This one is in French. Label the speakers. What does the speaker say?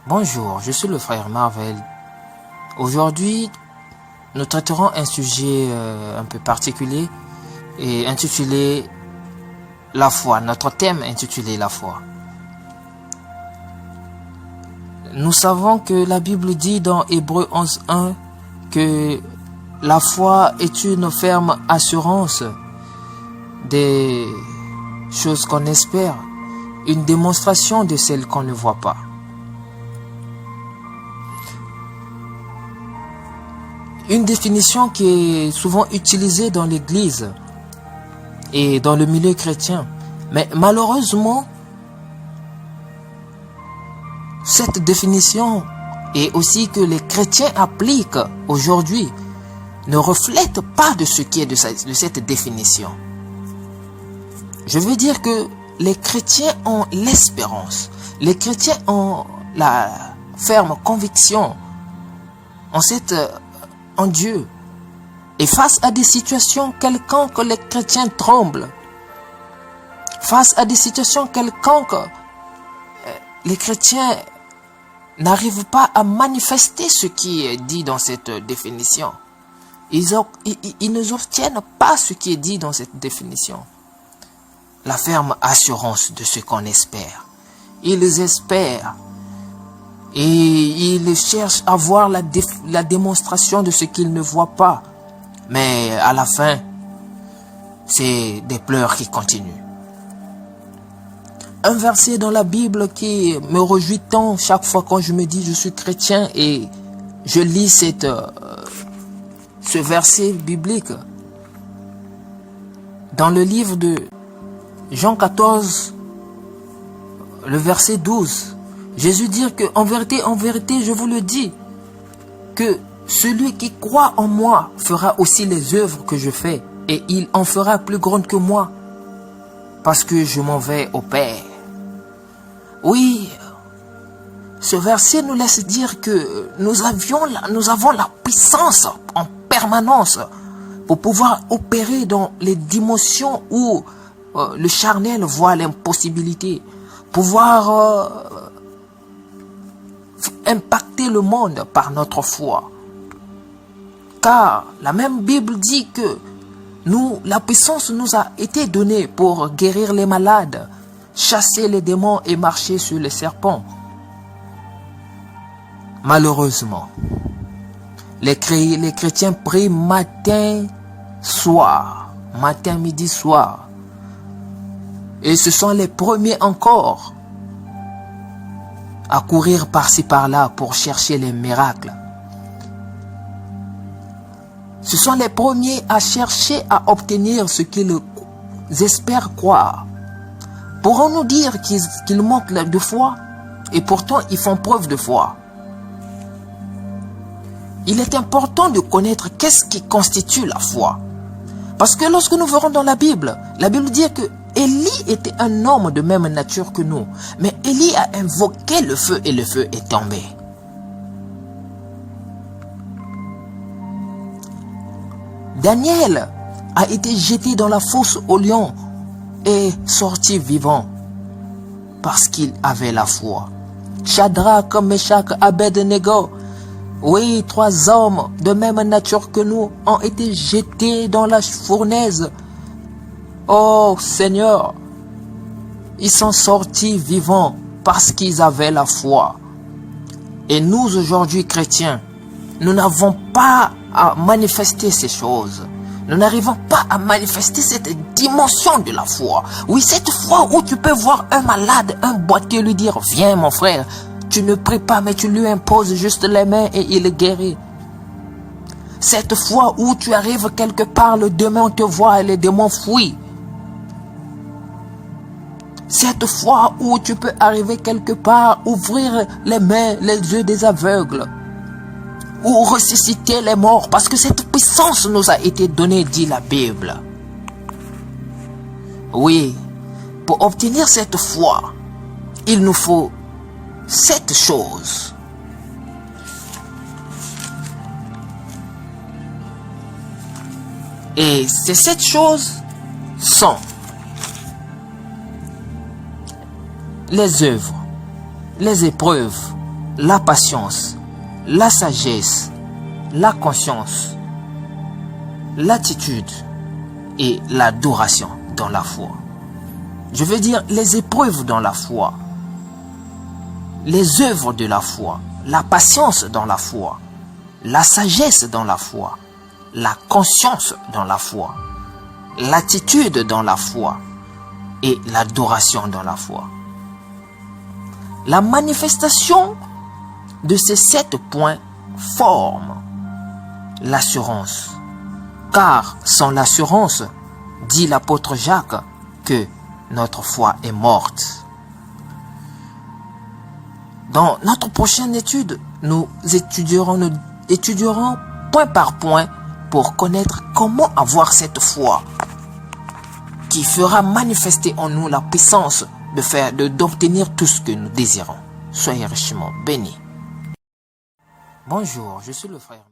Speaker 1: Bonjour, je suis le frère Marvel. Aujourd'hui, nous traiterons un sujet un peu particulier et intitulé la foi. Notre thème intitulé la foi. Nous savons que la Bible dit dans Hébreux 11:1 que la foi est une ferme assurance des choses qu'on espère, une démonstration de celles qu'on ne voit pas. Une définition qui est souvent utilisée dans l'Église et dans le milieu chrétien. Mais malheureusement, cette définition et aussi que les chrétiens appliquent aujourd'hui ne reflète pas de ce qui est de cette définition. Je veux dire que les chrétiens ont l'espérance. Les chrétiens ont la ferme conviction en Dieu. Et face à des situations quelconques, les chrétiens tremblent. Face à des situations quelconques, les chrétiens n'arrivent pas à manifester ce qui est dit dans cette définition. Ils ne obtiennent pas ce qui est dit dans cette définition. La ferme assurance de ce qu'on espère. Ils espèrent et ils cherchent à voir la démonstration de ce qu'ils ne voient pas. Mais à la fin, c'est des pleurs qui continuent. Un verset dans la Bible qui me réjouit tant chaque fois quand je me dis je suis chrétien et je lis ce verset biblique. Dans le livre de Jean 14, le verset 12. Jésus dit que en vérité, je vous le dis, que celui qui croit en moi fera aussi les œuvres que je fais, et il en fera plus grandes que moi, parce que je m'en vais au Père. Oui, ce verset nous laisse dire que nous avons la puissance en permanence pour pouvoir opérer dans les dimensions où le charnel voit l'impossibilité, pouvoir impacter le monde par notre foi. Car la même Bible dit que la puissance nous a été donnée pour guérir les malades, chasser les démons et marcher sur les serpents. Malheureusement, les chrétiens prient matin, soir, matin, midi, soir. Et ce sont les premiers encore à courir par-ci par-là pour chercher les miracles. Ce sont les premiers à chercher à obtenir ce qu'ils espèrent croire. Pourrons-nous dire qu'ils manquent de foi? Et pourtant, ils font preuve de foi. Il est important de connaître qu'est-ce qui constitue la foi. Parce que lorsque nous verrons dans la Bible dit que Élie était un homme de même nature que nous. Mais Élie a invoqué le feu et le feu est tombé. Daniel a été jeté dans la fosse au lion et sorti vivant parce qu'il avait la foi. Shadrach, Meshach, Abed-Nego, oui, 3 hommes de même nature que nous ont été jetés dans la fournaise. Oh Seigneur, ils sont sortis vivants parce qu'ils avaient la foi. Et nous aujourd'hui chrétiens, nous n'avons pas à manifester ces choses. Nous n'arrivons pas à manifester cette dimension de la foi. Oui, cette foi où tu peux voir un malade, un boiteux lui dire « Viens mon frère ». Tu ne pries pas mais tu lui imposes juste les mains et il est guéri. Cette foi où tu arrives quelque part, le démon te voit et les démons fuient. Cette foi où tu peux arriver quelque part, ouvrir les mains, les yeux des aveugles, ou ressusciter les morts, parce que cette puissance nous a été donnée, dit la Bible. Oui, pour obtenir cette foi, il nous faut 7 choses. Et ces 7 choses sont les œuvres, les épreuves, la patience, la sagesse, la conscience, l'attitude et l'adoration dans la foi. Je veux dire les épreuves dans la foi, les œuvres de la foi, la patience dans la foi, la sagesse dans la foi, la conscience dans la foi, l'attitude dans la foi et l'adoration dans la foi. La manifestation de ces 7 points forme l'assurance. Car sans l'assurance, dit l'apôtre Jacques, que notre foi est morte. Dans notre prochaine étude, nous étudierons point par point pour connaître comment avoir cette foi qui fera manifester en nous la puissance d'obtenir tout ce que nous désirons. Soyez richement bénis. Bonjour, je suis le frère.